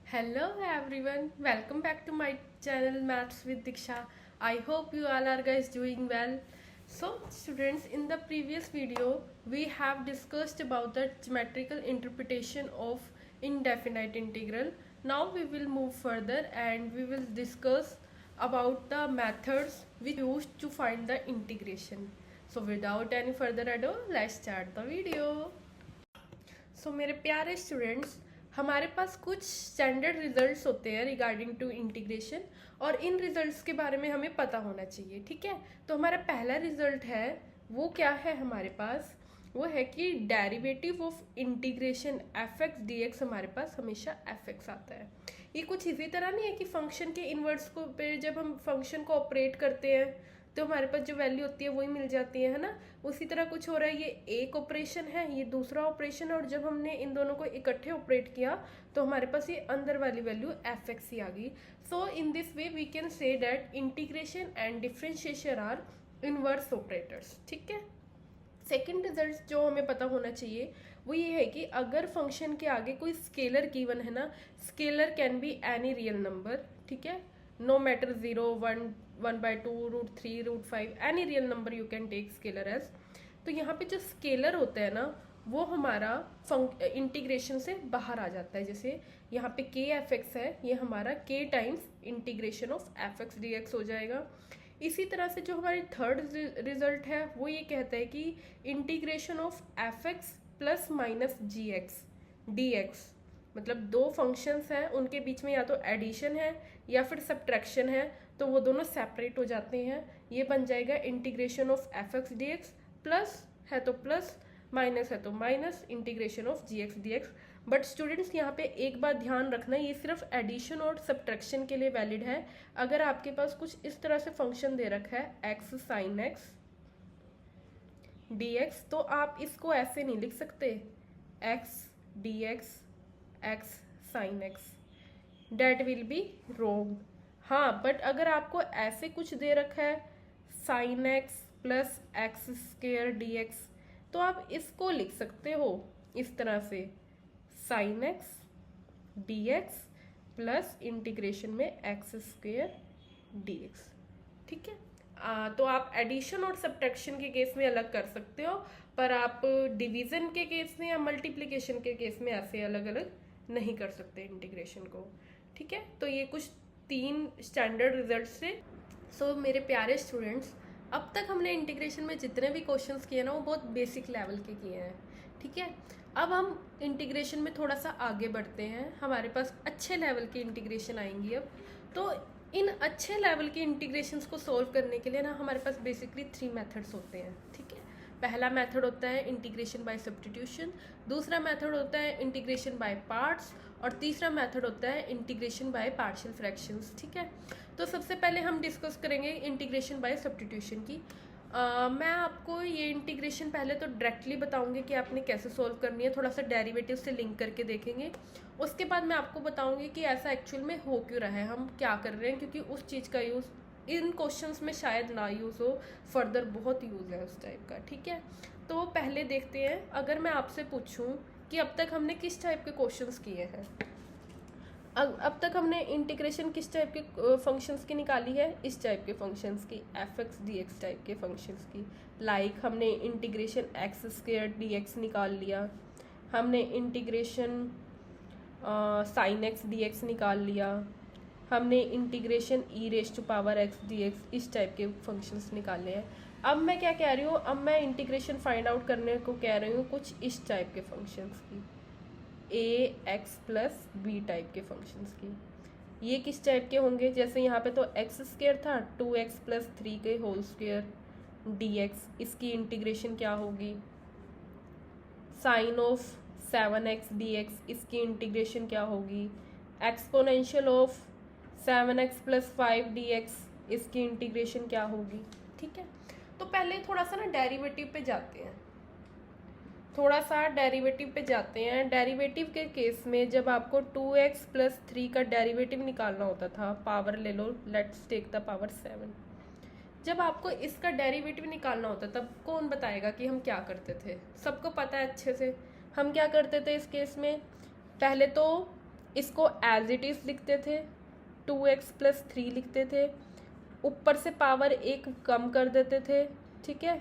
Hello everyone, welcome back to my channel Maths with Diksha. I hope you all are guys doing well. So students, in the previous video we have discussed about the geometrical interpretation of indefinite integral. Now we will move further and we will discuss about the methods we use to find the integration. So without any further ado, let's start the video. सो मेरे प्यारे students, हमारे पास कुछ standard results होते हैं regarding to integration और इन results के बारे में हमें पता होना चाहिए। ठीक है, तो हमारा पहला रिजल्ट है वो क्या है हमारे पास, वो है कि derivative of integration F X D x हमारे पास हमेशा एफ एक्स आता है। ये कुछ इसी तरह नहीं है कि फंक्शन के इन्वर्स को पे जब हम फंक्शन को ऑपरेट करते हैं तो हमारे पास जो वैल्यू होती है वही मिल जाती है ना। उसी तरह कुछ हो रहा है, ये एक ऑपरेशन है, ये दूसरा ऑपरेशन है, और जब हमने इन दोनों को इकट्ठे ऑपरेट किया तो हमारे पास ये अंदर वाली वैल्यू एफ एक्स ही आ गई। So in this way we can say that integration and differentiation are inverse operators. ठीक है, सेकेंड रिजल्ट जो हमें पता होना चाहिए वो ये है कि अगर फंक्शन के आगे कोई स्केलर गिवन है ना, scalar can be any real number. ठीक है, no matter 0, 1, 1/2, √3, √5, any real number you can take scalar as. तो यहाँ पे जो स्केलर होता है ना वो हमारा इंटीग्रेशन से बाहर आ जाता है। जैसे यहाँ पे के एफ एक्स है, ये हमारा के times integration of F X D x हो जाएगा। इसी तरह से जो हमारी थर्ड रिजल्ट है वो ये कहता है कि integration of F X plus minus G X D X, मतलब दो फंक्शंस हैं उनके बीच में या तो एडिशन है या फिर सब्ट्रैक्शन है, तो वो दोनों सेपरेट हो जाते हैं। ये बन जाएगा integration of F X D x, plus है तो प्लस, माइनस है तो minus, integration of G X D X. But students यहाँ पे एक बात ध्यान रखना, ये सिर्फ एडिशन और सब्ट्रैक्शन के लिए वैलिड है। अगर आपके पास कुछ इस तरह से फंक्शन दे रखा है x sine x D x, तो आप इसको ऐसे नहीं लिख सकते x D x x sine x, that will be wrong. हाँ, बट अगर आपको ऐसे कुछ दे रखा है sine x plus x square D x, तो आप इसको लिख सकते हो इस तरह से sine x D x plus integration में एक्स स्क्वेयर डी एक्स। ठीक है, तो आप एडिशन और सब्ट्रैक्शन के केस में अलग कर सकते हो, पर आप डिवीजन के केस में या मल्टीप्लिकेशन के केस में ऐसे अलग अलग नहीं कर सकते इंटीग्रेशन को। ठीक है, तो ये कुछ 3 स्टैंडर्ड रिजल्ट्स थे। सो मेरे प्यारे स्टूडेंट्स, अब तक हमने इंटीग्रेशन में जितने भी क्वेश्चंस किए ना वो बहुत बेसिक लेवल के किए हैं। ठीक है, अब हम इंटीग्रेशन में थोड़ा सा आगे बढ़ते हैं, हमारे पास अच्छे लेवल की इंटीग्रेशन आएंगी अब। तो इन अच्छे लेवल के इंटीग्रेशंस को सोल्व करने के लिए ना हमारे पास बेसिकली 3 मेथड्स होते हैं। ठीक है, पहला मेथड होता है इंटीग्रेशन बाय सब्स्टिट्यूशन, दूसरा मेथड होता है इंटीग्रेशन बाय पार्ट्स, और तीसरा मेथड होता है इंटीग्रेशन बाय पार्शियल फ्रैक्शंस। ठीक है, तो सबसे पहले हम डिस्कस करेंगे इंटीग्रेशन बाय सब्स्टिट्यूशन की। मैं आपको ये इंटीग्रेशन पहले तो डायरेक्टली बताऊंगी कि आपने कैसे सोल्व करनी है, थोड़ा सा डेरिवेटिव से लिंक करके देखेंगे। उसके बाद मैं आपको बताऊंगी कि ऐसा एक्चुअल में हो क्यों रहा है, हम क्या कर रहे हैं, क्योंकि उस चीज़ का यूज़ इन क्वेश्चंस में शायद ना यूज़ हो, फर्दर बहुत यूज़ है उस टाइप का। ठीक है, तो पहले देखते हैं, अगर मैं आपसे पूछूं कि अब तक हमने किस टाइप के क्वेश्चंस किए हैं, अब तक हमने इंटीग्रेशन किस टाइप के फंक्शंस की निकाली है, इस टाइप के फंक्शंस की, F X D X type के फंक्शंस की। लाइक हमने integration X square D X निकाल लिया, हमने integration sine x D X निकाल लिया, हमने integration E raise to power X D X, इस टाइप के फंक्शंस निकाले हैं। अब मैं क्या कह रही हूँ, अब मैं इंटीग्रेशन फाइंड आउट करने को कह रही हूँ कुछ इस टाइप के फंक्शंस की, ए एक्स प्लस बी टाइप के फंक्शंस की। ये किस टाइप के होंगे, जैसे यहाँ पे तो एक्स स्क्वेयर था, 2x प्लस 3 के होल स्क्वेयर डी एक्स, इसकी इंटीग्रेशन क्या होगी, sine of 7x D X, इसकी इंटीग्रेशन क्या होगी, exponential of 7x plus 5 D X, इसकी इंटीग्रेशन क्या होगी। ठीक है, तो पहले थोड़ा सा ना डेरिवेटिव पे जाते हैं, डेरिवेटिव के केस में जब आपको 2x प्लस 3 का डेरिवेटिव निकालना होता था, पावर ले लो, लेट्स टेक द पावर 7, जब आपको इसका डेरिवेटिव निकालना होता तब कौन बताएगा कि हम क्या करते थे, सबको पता है अच्छे से। हम क्या करते थे इस केस में, पहले तो इसको एज इट इज़ लिखते थे, 2x + 3 लिखते थे, ऊपर से पावर 1 कम कर देते थे, ठीक है,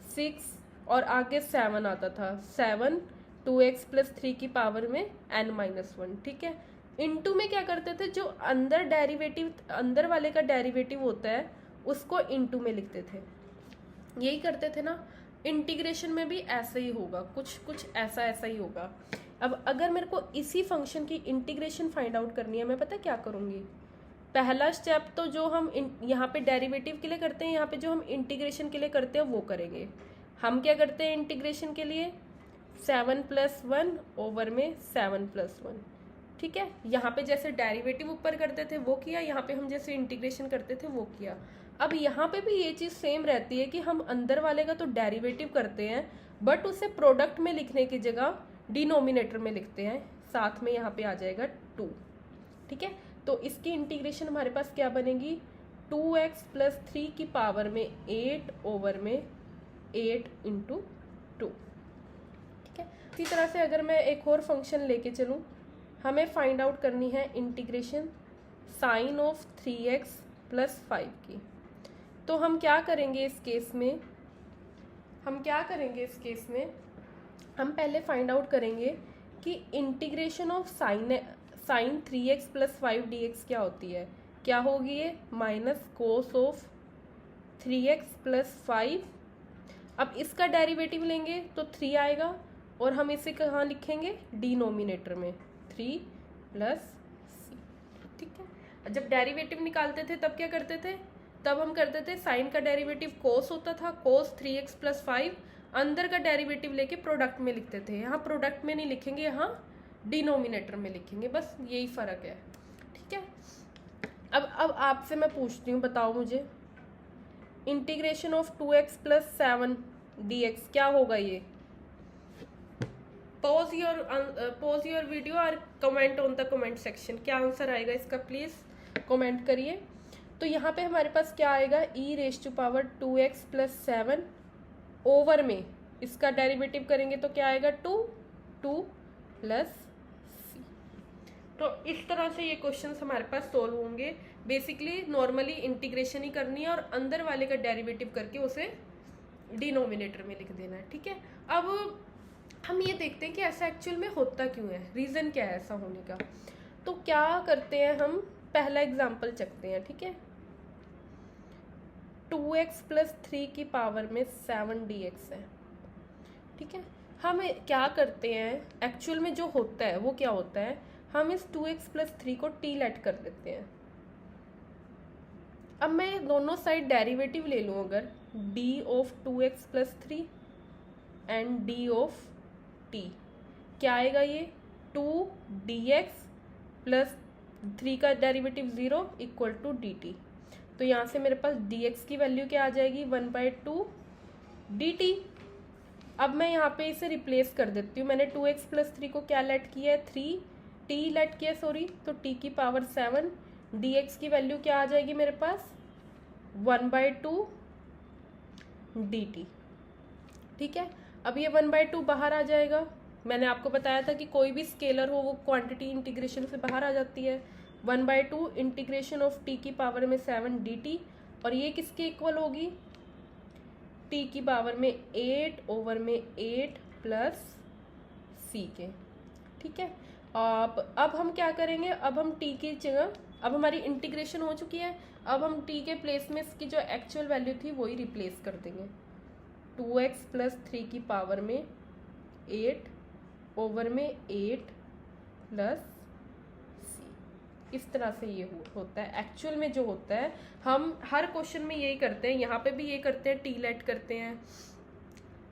6 और आगे 7 आता था, 7 2x + 3 की पावर में n-1, ठीक है। इनटू में क्या करते थे, जो अंदर डेरिवेटिव, अंदर वाले का डेरिवेटिव होता है उसको इनटू में लिखते थे, यही करते थे ना। इंटीग्रेशन में भी ऐसा ही होगा, कुछ ऐसा ही होगा। अब अगर मेरे को इसी फंक्शन की इंटीग्रेशन फाइंड आउट करनी है, मैं पता क्या करूँगी, पहला स्टेप तो जो हम यहाँ पे डेरिवेटिव के लिए करते हैं, यहाँ पे जो हम इंटीग्रेशन के लिए करते हैं वो करेंगे। हम क्या करते हैं इंटीग्रेशन के लिए, 7 + 1 ओवर में 7 + 1, ठीक है। यहाँ पे जैसे डेरिवेटिव ऊपर करते थे वो किया, यहाँ पे हम जैसे इंटीग्रेशन करते थे वो किया। अब यहाँ पे भी ये चीज़ सेम रहती है कि हम अंदर वाले का तो डेरिवेटिव करते हैं, बट उसे प्रोडक्ट में लिखने की जगह डिनोमिनेटर में लिखते हैं, साथ में यहाँ पे आ जाएगा 2, ठीक है। तो इसकी इंटीग्रेशन हमारे पास क्या बनेगी, 2x + 3 की पावर में 8 ओवर में 8 × 2, ठीक है। इसी तरह से अगर मैं एक और फंक्शन लेके चलूँ, हमें फाइंड आउट करनी है इंटीग्रेशन sin of 3x + 5 की। तो हम क्या करेंगे इस केस में, हम पहले फाइंड आउट करेंगे कि integration of sin 3x + 5 dx क्या होती है, क्या होगी ये, -cos of 3x + 5। अब इसका डेरिवेटिव लेंगे तो 3 आएगा, और हम इसे कहाँ लिखेंगे, डिनोमिनेटर में, 3 + c, ठीक है। जब डेरिवेटिव निकालते थे तब क्या करते थे, तब हम करते थे साइन का डेरिवेटिव cos होता था, cos 3x + 5, अंदर का डेरिवेटिव लेके प्रोडक्ट में लिखते थे। यहाँ प्रोडक्ट में नहीं लिखेंगे, यहाँ डिनोमिनेटर में लिखेंगे, बस यही फ़र्क है, ठीक है। अब आपसे मैं पूछती हूँ, बताओ मुझे, इंटीग्रेशन ऑफ 2x + 7 dx क्या होगा ये। पॉज योर वीडियो और comment on the comment section, क्या आंसर आएगा इसका, प्लीज़ कमेंट करिए। तो यहाँ पे हमारे पास क्या आएगा, e⁻²x + 7 ओवर में इसका डेरिवेटिव करेंगे तो क्या आएगा, 2 + c। तो इस तरह से ये क्वेश्चंस हमारे पास सोल्व होंगे। बेसिकली नॉर्मली इंटीग्रेशन ही करनी है और अंदर वाले का डेरिवेटिव करके उसे डिनोमिनेटर में लिख देना है, ठीक है। अब हम ये देखते हैं कि ऐसा एक्चुअल में होता क्यों है, रीज़न क्या है ऐसा होने का। तो क्या करते हैं, हम पहला एग्जाम्पल चखते हैं, ठीक है। 2x + 3 की पावर में 7 dx है, ठीक है। हम क्या करते हैं, एक्चुअल में जो होता है वो क्या होता है, हम इस 2x + 3 को t लेट कर देते हैं। अब मैं दोनों साइड डेरिवेटिव ले लूँ, अगर d of 2x + 3 and d of t, क्या आएगा ये, 2dx + 3 का डेरिवेटिव 0 = dt। तो यहाँ से मेरे पास dx की वैल्यू क्या आ जाएगी, 1/2 dt। अब मैं यहाँ पे इसे रिप्लेस कर देती हूँ, मैंने 2x + 3 को क्या लेट किया है, 3t लेट किया, सॉरी, तो t की पावर 7, dx की वैल्यू क्या आ जाएगी मेरे पास, 1/2 dt, ठीक है। अब ये 1/2 बाहर आ जाएगा, मैंने आपको बताया था कि कोई भी स्केलर हो वो क्वांटिटी इंटीग्रेशन से बाहर आ जाती है। 1/2 इंटीग्रेशन ऑफ t की पावर में 7 dt, और ये किसके इक्वल होगी, t की पावर में 8 ओवर में 8 + c के, ठीक है। अब हम क्या करेंगे, अब हम t की जगह, अब हमारी इंटीग्रेशन हो चुकी है, अब हम t के प्लेस में इसकी जो एक्चुअल वैल्यू थी वही रिप्लेस कर देंगे, 2x + 3 की पावर में 8 ओवर में 8 + c। इस तरह से ये होता है एक्चुअल में जो होता है। हम हर क्वेश्चन में यही करते हैं, यहाँ पे भी ये करते हैं, टी लेट करते हैं।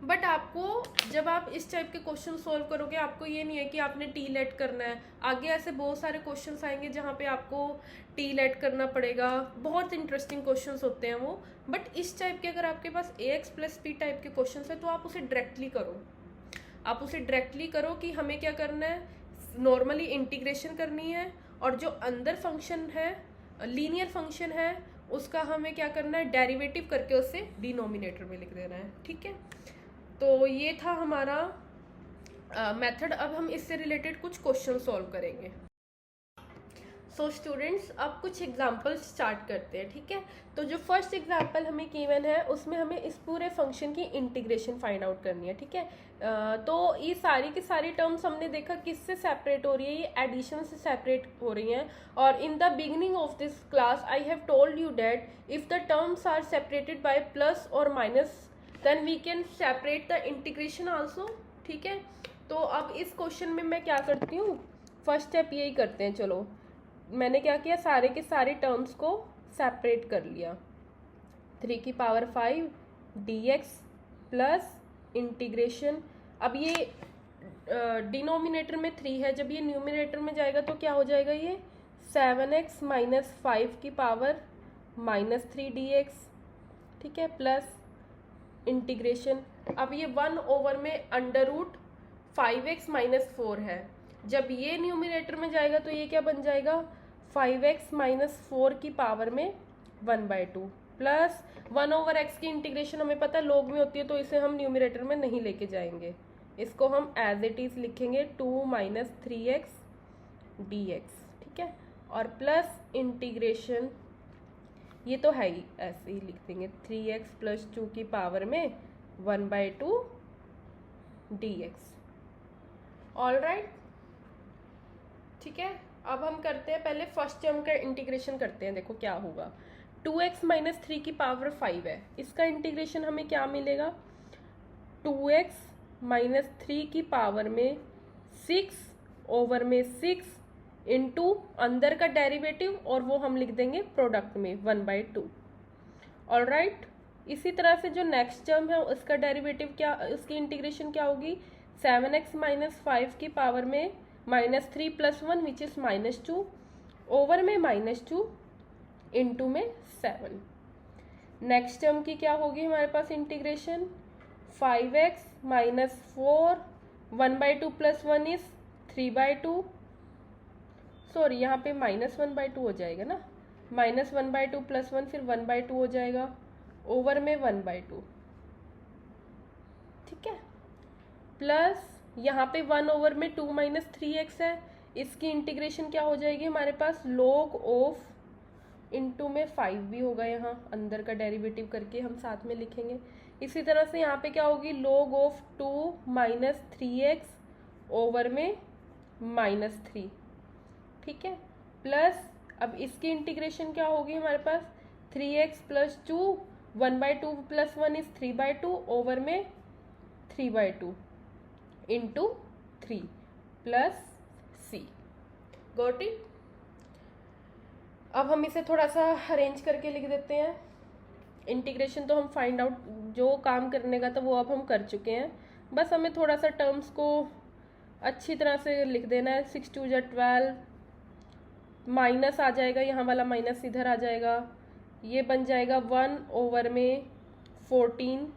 बट आपको जब आप इस टाइप के क्वेश्चन सोल्व करोगे, आपको ये नहीं है कि आपने टी लेट करना है, आगे ऐसे बहुत सारे क्वेश्चंस आएंगे जहाँ पे आपको टी लेट करना पड़ेगा। बहुत इंटरेस्टिंग क्वेश्चंस होते हैं वो। बट इस टाइप के अगर आपके पास ax + p टाइप के क्वेश्चंस है तो आप उसे डायरेक्टली करो, आप उसे डायरेक्टली करो कि हमें क्या करना है, नॉर्मली इंटीग्रेशन करनी है, और जो अंदर फंक्शन है, लीनियर फंक्शन है, उसका हमें क्या करना है, डेरिवेटिव करके उसे डिनोमिनेटर में लिख देना है, ठीक है। तो ये था हमारा मेथड। अब हम इससे रिलेटेड कुछ क्वेश्चन सॉल्व करेंगे। सो स्टूडेंट्स अब कुछ एग्जांपल स्टार्ट करते हैं, ठीक है। तो जो फर्स्ट एग्जांपल हमें गिवन है उसमें हमें इस पूरे फंक्शन की इंटीग्रेशन फाइंड आउट करनी है, ठीक है। तो ये सारी की सारी टर्म्स हमने देखा किससे सेपरेट हो रही है, ये एडिशन से सेपरेट हो रही हैं। और in the beginning of this class I have told you that if the terms are separated by plus और minus then we can separate the integration also, ठीक है। तो अब इस क्वेश्चन में मैं क्या करती हूँ, फर्स्ट स्टेप यही करते हैं। चलो मैंने क्या किया, सारे के सारे टर्म्स को सेपरेट कर लिया। 3⁵ dx प्लस इंटीग्रेशन, अब ये डिनोमिनेटर में 3 है, जब ये न्यूमिनेटर में जाएगा तो क्या हो जाएगा, ये 7x माइनस 5⁻³ -3 dx, ठीक है, प्लस इंटीग्रेशन। अब ये 1 में √5x माइनस 4 है, जब ये न्यूमिनेटर में जाएगा तो ये क्या बन जाएगा, 5x माइनस 4 की पावर में 1/2 प्लस 1/x की इंटीग्रेशन हमें पता है लॉग में होती है, तो इसे हम न्यूमिनेटर में नहीं लेके जाएंगे, इसको हम एज इट इज लिखेंगे 2 माइनस 3x dx, ठीक है। और प्लस इंटीग्रेशन, ये तो है ही, ऐसे ही लिख देंगे 3x प्लस 2 की पावर में 1/2 dx। ऑल राइट, ठीक है। अब हम करते हैं, पहले फर्स्ट टर्म का इंटीग्रेशन करते हैं। देखो क्या होगा, 2x माइनस 3 की पावर 5 है, इसका इंटीग्रेशन हमें क्या मिलेगा, 2x माइनस 3 की पावर में 6/6 इंटू अंदर का डेरिवेटिव, और वो हम लिख देंगे प्रोडक्ट में 1/2। ऑल राइट, इसी तरह से जो नेक्स्ट टर्म है उसका डेरिवेटिव क्या, उसकी इंटीग्रेशन क्या होगी, 7x माइनस 5 की पावर में -3 + 1 विच इज -2 ओवर में -2 इंटू में 7। नेक्स्ट टर्म की क्या होगी हमारे पास integration, 5x minus 4 1/2 + 1 is 3/2, sorry यहाँ पे -1/2 हो जाएगा ना, -1/2 + 1 फिर 1/2 हो जाएगा ओवर में 1/2, ठीक है। प्लस यहाँ पे 1 में 2 माइनस 3x है, इसकी इंटीग्रेशन क्या हो जाएगी हमारे पास, log ऑफ इंटू में 5 भी होगा, यहाँ अंदर का डेरिवेटिव करके हम साथ में लिखेंगे। इसी तरह से यहाँ पे क्या होगी, log of 2 minus 3x over में -3, ठीक है। प्लस अब इसकी इंटीग्रेशन क्या होगी हमारे पास, 3x प्लस 2 1/2 + 1 इज 3/2 ओवर में 3/2 into 3 plus c। Got it. अब हम इसे थोड़ा सा अरेंज करके लिख देते हैं। इंटीग्रेशन तो हम फाइंड आउट, जो काम करने का था वो अब हम कर चुके हैं, बस हमें थोड़ा सा टर्म्स को अच्छी तरह से लिख देना है। 6 2 = 12, माइनस आ जाएगा, यहाँ वाला माइनस इधर आ जाएगा, ये बन जाएगा 1 ओवर में 14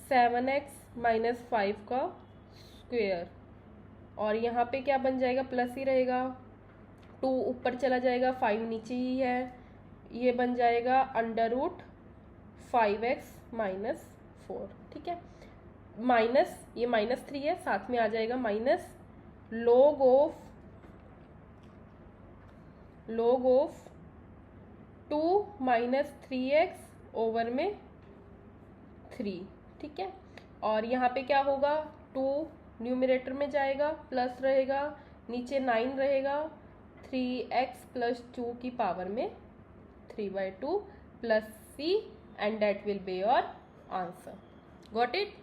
7x माइनस 5 का स्क्वेयर, और यहाँ पे क्या बन जाएगा, प्लस ही रहेगा, 2 ऊपर चला जाएगा, 5 नीचे ही है, ये बन जाएगा √5x माइनस 4, ठीक है। माइनस ये -3 है, साथ में आ जाएगा minus log of 2 minus 3x over में 3, ठीक है। और यहाँ पे क्या होगा, 2 न्यूमिनेटर में जाएगा, प्लस रहेगा, नीचे 9 रहेगा, 3x प्लस 2 की पावर में 3/2 plus c, and that will be your answer. Got it.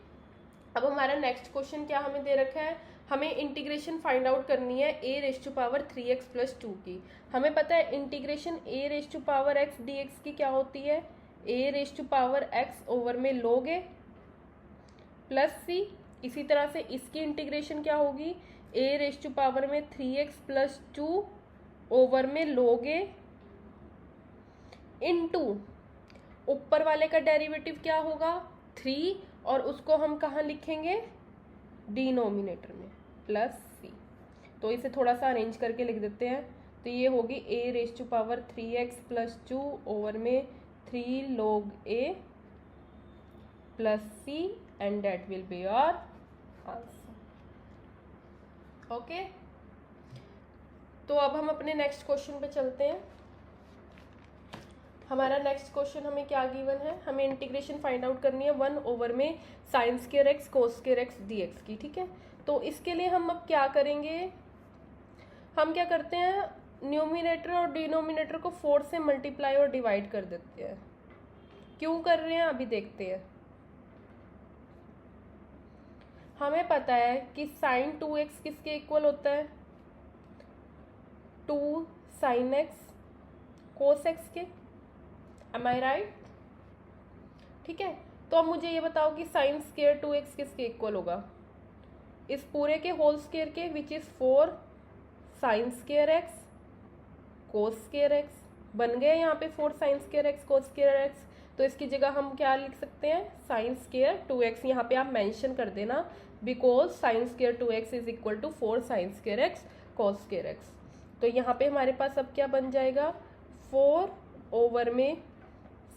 अब हमारा नेक्स्ट क्वेश्चन क्या हमें दे रखा है, हमें इंटीग्रेशन फाइंड आउट करनी है a⁵3x + 2 की। हमें पता है इंटीग्रेशन a⁵x dx की क्या होती है, a⁵x ओवर में log a प्लस c। इसी तरह से इसकी इंटीग्रेशन क्या होगी, a⁵3x + 2 ओवर में log a इंटू ऊपर वाले का डेरिवेटिव क्या होगा 3, और उसको हम कहाँ लिखेंगे, डिनोमिनेटर में, प्लस c। तो इसे थोड़ा सा अरेंज करके लिख देते हैं। तो ये होगी a⁵3x + 2 ओवर में 3 log a plus c, and that will be your answer. Okay, तो अब हम अपने नेक्स्ट क्वेश्चन पे चलते हैं। हमारा नेक्स्ट क्वेश्चन हमें क्या गिवन है, हमें इंटीग्रेशन फाइंड आउट करनी है 1 में sine square x cos square x dx की। ठीक है, तो इसके लिए हम अब क्या करेंगे, हम क्या करते हैं, न्यूमिनेटर और डिनोमिनेटर को 4 से मल्टीप्लाई और डिवाइड कर देते हैं। क्यों कर रहे हैं अभी देखते हैं। हमें पता है कि साइन 2x किसके इक्वल होता है, 2 साइन एक्स कोस एक्स के। एम आई राइट? ठीक है, तो अब मुझे ये बताओ कि साइन स्क्वायर 2x किसके इक्वल होगा, इस पूरे के होल स्क्वायर के, which is 4 sine square x cos square x. बन गए यहाँ पे 4 sine square x cos square X. तो इसकी जगह हम क्या लिख सकते हैं, साइन स्क्वायर 2x। यहाँ पे आप मेंशन कर देना, because sine square 2x is equal to 4 sine square x cos square X. तो यहाँ पे हमारे पास अब क्या बन जाएगा, 4 ओवर में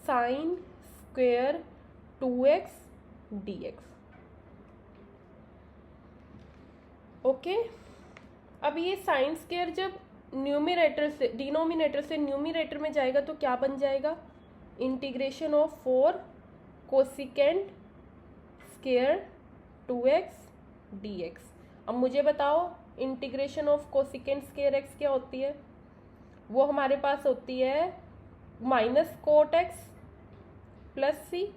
sine square 2x dx। Okay, अब ये साइन स्क्वायर जब न्यूमिनेटर से डिनोमिनेटर से न्यूमिनेटर में जाएगा तो क्या बन जाएगा, integration of 4 cosecant square 2x dx। अब मुझे बताओ integration of cosecant square x क्या होती है, वो हमारे पास होती है माइनस कोट एक्स प्लस सी।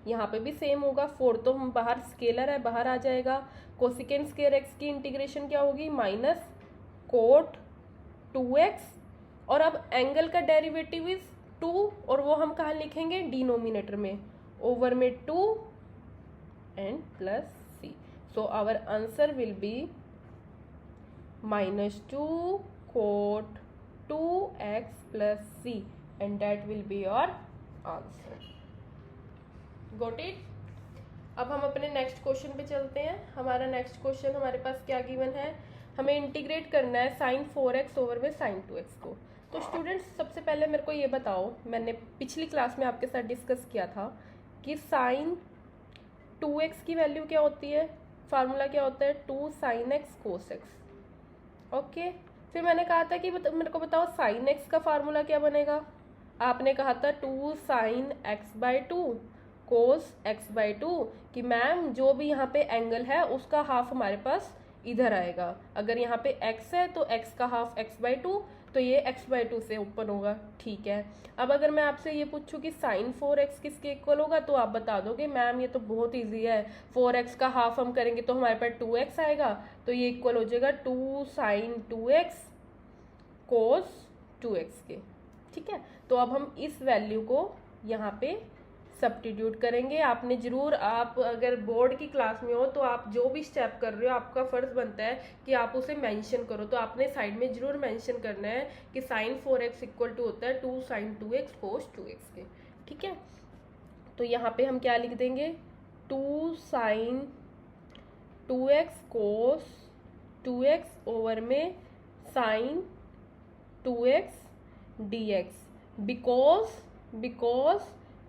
यहाँ पे भी सेम होगा, 4 तो हम बाहर स्केलर है बाहर आ जाएगा। कोसिकेंट स्क्वायर एक्स की इंटीग्रेशन क्या होगी, माइनस कोट 2x, और अब एंगल का डेरिवेटिव इज 2, और वो हम कहाँ लिखेंगे, डिनोमिनेटर में, ओवर में 2 and plus C. So our answer will be -2 cot 2x plus C, and that will be your answer. Got it? अब हम अपने नेक्स्ट क्वेश्चन पे चलते हैं। हमारा नेक्स्ट क्वेश्चन हमारे पास क्या गिवन है, हमें इंटीग्रेट करना है साइन 4x ओवर में साइन 2x को। तो स्टूडेंट्स सबसे पहले मेरे को ये बताओ, मैंने पिछली क्लास में आपके साथ डिस्कस किया था कि साइन 2x की वैल्यू क्या होती है, फार्मूला क्या होता है, 2 sine x cos x. Okay, फिर मैंने कहा था कि मेरे को बताओ साइन एक्स का फार्मूला क्या बनेगा। आपने कहा था 2 sine x by 2 cos x by 2, कि मैम जो भी यहाँ पे एंगल है उसका हाफ हमारे पास इधर आएगा। अगर यहाँ पे x है तो x का हाफ x बाई 2, तो ये x बाई 2 से ओपन होगा। ठीक है, अब अगर मैं आपसे ये पूछूं कि साइन 4x किसके इक्वल होगा, तो आप बता दोगे मैम ये तो बहुत इजी है, 4x का हाफ हम करेंगे तो हमारे पास 2x आएगा, तो ये इक्वल हो जाएगा 2 साइन 2x कोस 2x के। ठीक है, तो अब हम इस वैल्यू को यहाँ पे सब्स्टिट्यूट करेंगे। आपने जरूर, आप अगर बोर्ड की क्लास में हो तो आप जो भी स्टेप कर रहे हो आपका फर्ज बनता है कि आप उसे मेंशन करो। तो आपने साइड में जरूर मेंशन करना है कि साइन 4x इक्वल टू होता है 2 साइन 2x कोस 2x के। ठीक है, तो यहाँ पे हम क्या लिख देंगे, 2 साइन 2x कोस 2x ओवर में साइन 2x dx, बिकॉज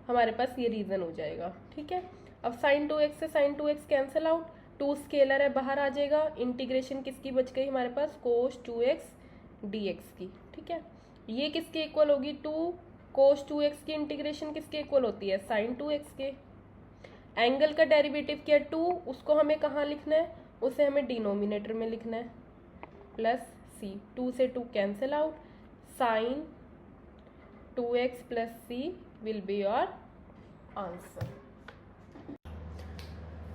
हमारे पास ये रीजन हो जाएगा। ठीक है, अब साइन 2x से sign 2x cancel out, 2 scalar है बाहर आ जाएगा, इंटीग्रेशन किसकी बच गई हमारे पास, कोस 2x dx की। ठीक है, ये किसके इक्वल होगी, 2 कोस 2x की इंटीग्रेशन किसके इक्वल होती है, साइन 2x के। एंगल का डेरिवेटिव क्या है 2, उसको हमें कहाँ लिखना है, उसे हमें डिनोमिनेटर में लिखना है, प्लस सी। 2 से 2 cancel out, sine 2x plus C will be your answer.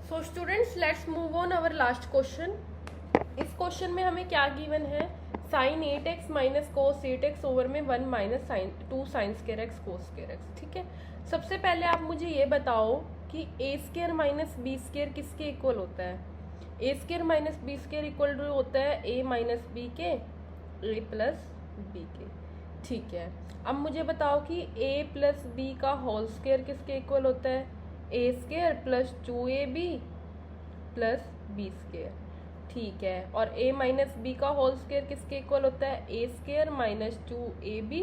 So students, let's move on our last question. इस क्वेश्चन में हमें क्या गिवन है, sine 8x minus cos 8x over में 1 minus sine 2 sine square x cos square x. ठीक है, सबसे पहले आप मुझे ये बताओ कि a square minus b square किसके इक्वल होता है। A square minus b square equal to होता है ए माइनस बी के, ए प्लस बी के। ठीक है, अब मुझे बताओ कि a प्लस बी का होल स्क्वायर किसके इक्वल होता है, a square plus 2ab plus b square. ठीक है, और a माइनस बी का होल स्क्वायर किसके इक्वल होता है, a square minus 2ab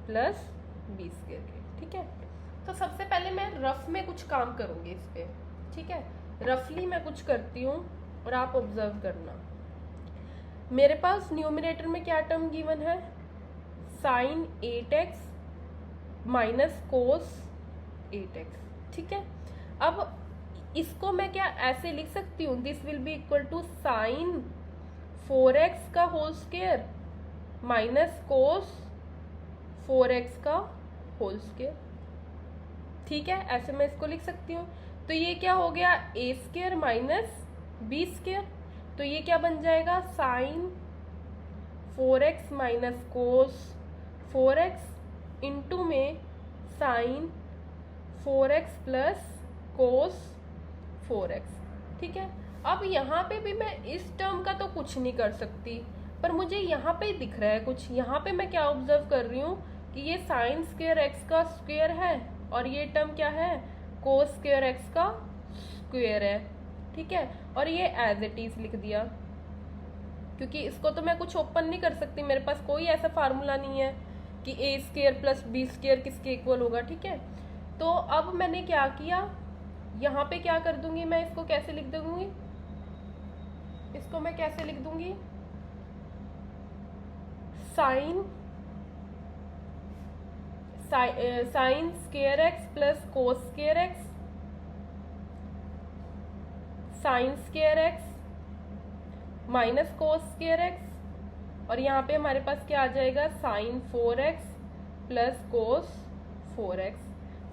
plus b square के। ठीक है, तो सबसे पहले मैं रफ में कुछ काम करूँगी इस पर। ठीक है, रफली मैं कुछ करती हूँ और आप ऑब्जर्व करना। मेरे पास न्यूमरेटर में क्या टर्म गिवन है, sine 8x minus cos 8x। ठीक है, अब इसको मैं क्या ऐसे लिख सकती हूँ, this will be equal to sine 4x का whole square minus cos 4x का होल स्क्वायर। ठीक है, ऐसे मैं इसको लिख सकती हूँ। तो ये क्या हो गया, a square minus b square. तो ये क्या बन जाएगा, sine 4x minus cos 4x into में sine 4x plus cos 4x। ठीक है, अब यहाँ पे भी मैं इस टर्म का तो कुछ नहीं कर सकती, पर मुझे यहाँ पे दिख रहा है कुछ। यहाँ पे मैं क्या ऑब्जर्व कर रही हूँ कि ये साइन स्क्वायर x का स्क्वायर है और ये टर्म क्या है, कोस स्क्वायर x का स्क्वायर है। ठीक है, और ये एज इट इज लिख दिया, क्योंकि इसको तो मैं कुछ ओपन नहीं कर सकती, मेरे पास कोई ऐसा फार्मूला नहीं है कि a square plus b square किसके इक्वल होगा। ठीक है, तो अब मैंने क्या किया, यहाँ पे क्या कर दूंगी मैं, इसको कैसे लिख दूंगी, इसको मैं कैसे लिख दूंगी, sine square x plus cos square X, sine square x minus cos square x, और यहाँ पे हमारे पास क्या आ जाएगा, sine 4x plus cos 4x।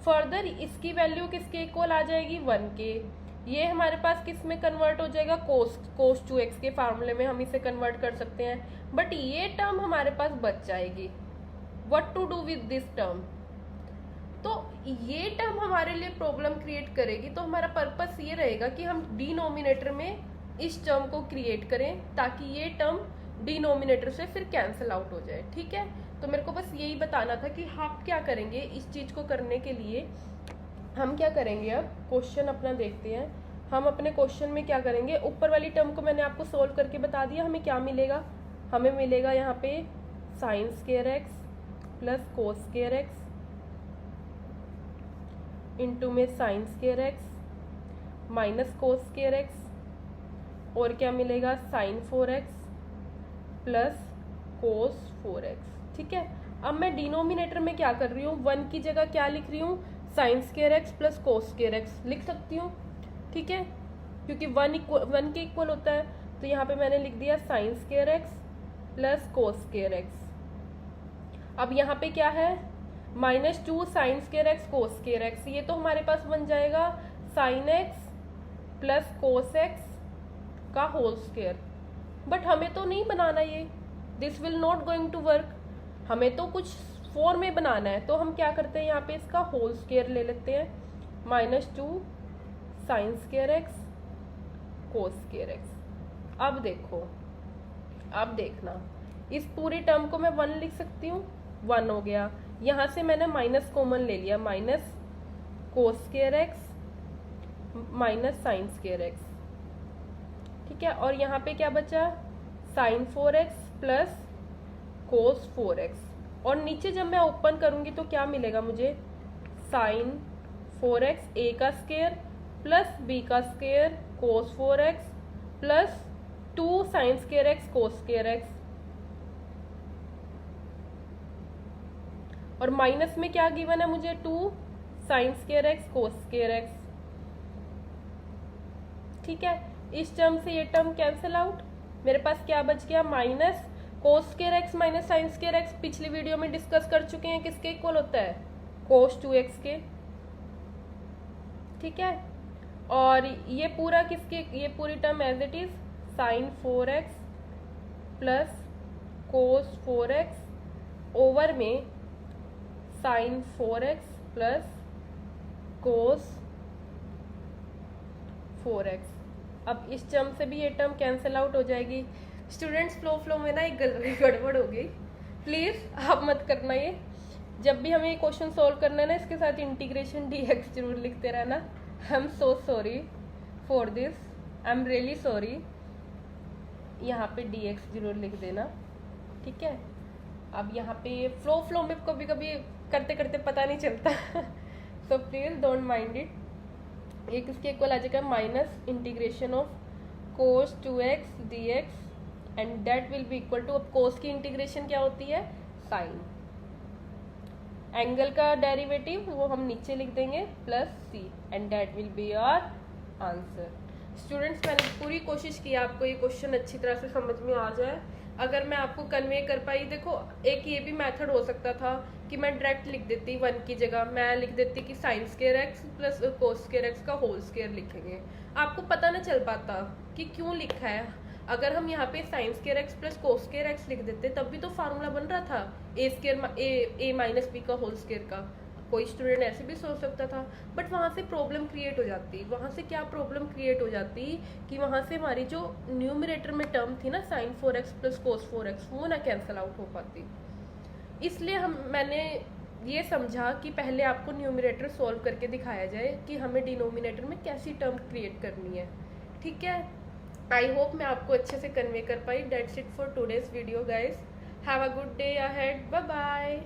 Further इसकी वैल्यू किसके इक्वल आ जाएगी, 1 के। ये हमारे पास किस में कन्वर्ट हो जाएगा, कोस 2x के फार्मूले में हम इसे कन्वर्ट कर सकते हैं। बट ये टर्म हमारे पास बच जाएगी, what to do with this term. तो ये टर्म हमारे लिए प्रॉब्लम क्रिएट करेगी, तो हमारा पर्पस ये रहेगा कि हम डिनोमिनेटर में इस टर्म को क्रिएट करें ताकि ये टर्म डिनोमिनेटर से फिर कैंसिल आउट हो जाए। ठीक है, तो मेरे को बस यही बताना था कि हम क्या करेंगे इस चीज को करने के लिए। हम क्या करेंगे, अब क्वेश्चन अपना देखते हैं। हम अपने क्वेश्चन में क्या करेंगे, ऊपर वाली टर्म को मैंने आपको सोल्व करके बता दिया। हमें क्या मिलेगा, हमें मिलेगा यहाँ पे sine square x plus cos square x into में sine square x minus cos square x, और क्या मिलेगा, sign 4x plus cos 4x। ठीक है, अब मैं डिनोमिनेटर में क्या कर रही हूँ, 1 की जगह क्या लिख रही हूँ, sign square x plus cos square x लिख सकती हूँ। ठीक है, क्योंकि 1 के इक्वल होता है, तो यहाँ पे मैंने लिख दिया sine square x plus cos square x. अब यहाँ पे क्या है, -2 sine square x cos square x, ये तो हमारे पास बन जाएगा sine x plus cos x का होल स्क्वायर। बट हमें तो नहीं बनाना ये, this will not going to work, हमें तो कुछ 4 में बनाना है। तो हम क्या करते हैं, यहाँ पे इसका होल स्क्वायर ले लेते हैं, -2 sine square x cos square x. अब देखो, अब देखना, इस पूरी टर्म को मैं 1 लिख सकती हूँ, 1 हो गया। यहाँ से मैंने माइनस कॉमन ले लिया, minus cos square x minus sign square x. ठीक है, और यहाँ पे क्या बचा, sign 4x plus cos 4x, और नीचे जब मैं ओपन करूंगी तो क्या मिलेगा मुझे, साइन 4x ए का स्क्वायर प्लस बी का स्क्वायर कोस 4x plus 2 sine square x cos square x, और माइनस में क्या गिवन है मुझे, 2 sine square x cos square x. ठीक है, इस टर्म से ये टर्म कैंसिल आउट, मेरे पास क्या बच गया, minus cos square x minus sign square x. पिछली वीडियो में डिस्कस कर चुके हैं, किसके इक्वल होता है, कोस 2x के। ठीक है, और ये पूरा किसके, ये पूरी term as it is sine 4x plus cos 4x over में sine 4x plus cos 4x। अब इस टर्म से भी ये टर्म कैंसिल आउट हो जाएगी। स्टूडेंट्स, फ्लो में ना एक गड़बड़ हो गई, प्लीज आप मत करना ये। जब भी हमें ये क्वेश्चन सोल्व करना है ना, इसके साथ इंटीग्रेशन dx जरूर लिखते रहना। I am so sorry for this, I am really sorry. यहाँ पे dx जरूर लिख देना। ठीक है, अब यहाँ पे फ्लो में कभी कभी करते करते पता नहीं चलता so please don't mind it. ये किसके इक्वल आ जाएगा, minus integration of cos 2x dx and that will be equal to, अब कोस की इंटीग्रेशन क्या होती है, साइन, एंगल का डेरिवेटिव वो हम नीचे लिख देंगे plus C, and that will be your answer. Students मैंने पूरी कोशिश की आपको ये क्वेश्चन अच्छी तरह से समझ में आ जाए। अगर मैं आपको कन्वे कर पाई, देखो एक ये भी मेथड हो सकता था कि मैं डायरेक्ट लिख देती 1 की जगह मैं लिख देती कि sign square x plus cos square x का होल स्क्वायर लिखेंगे, आपको पता ना चल पाता कि क्यों लिखा है। अगर हम यहाँ पे sine square x plus cos square x लिख देते तब भी तो फार्मूला बन रहा था ए स्क्वायर ए माइनस बी का होल स्क्वायर का। कोई स्टूडेंट ऐसे भी सोच सकता था, बट वहाँ से प्रॉब्लम क्रिएट हो जाती। वहाँ से क्या प्रॉब्लम क्रिएट हो जाती कि वहाँ से हमारी जो न्यूमरेटर में टर्म थी ना sign 4x plus cos 4x, वो ना कैंसिल आउट हो पाती। इसलिए मैंने ये समझा कि पहले आपको न्यूमरेटर सॉल्व करके दिखाया जाए कि हमें डिनोमिनेटर में कैसी टर्म क्रिएट करनी है। ठीक है, आई होप मैं आपको अच्छे से कन्वे कर पाई। That's it for today's video guys, have a good day ahead, bye bye.